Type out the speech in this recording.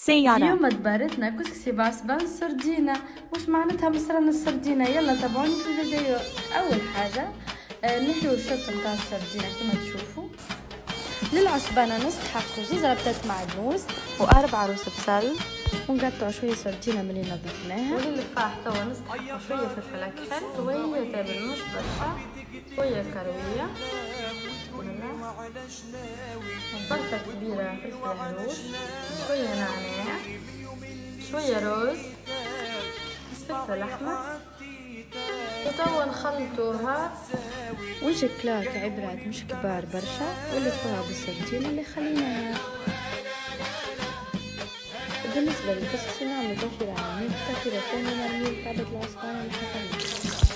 سيارة. اليوم دبرتنا كسكسي بعصبان سردينة. وش معناتها مصرنا السردينة؟ يلا تابعوني في الفيديو. أول حاجة نحيو الشط متاع السردينة كما تشوفوا. للعصبانة نستحقوا 2 ربطات معدنوس و4 روس بصل، ونقطعوا شوية سردينة ملي نظفناها. وللفاح توا نستحقوا شوية فلفل أكحل، شوية تابل مش برشا، شوية كروية، ضرفة كبيرة فلفل هروس، شوية نعناع، شوية روز، فلفل أحمر، وتوا نخلطوها. وجبلاك عبرات مش كبار برشا، ولفوها بالسردينة اللي خليناها. بالنسبة للكسكسي نعمل تنشير على 100 كثيرة ثانية 100 كعبة العصبانة اللي حطيناها.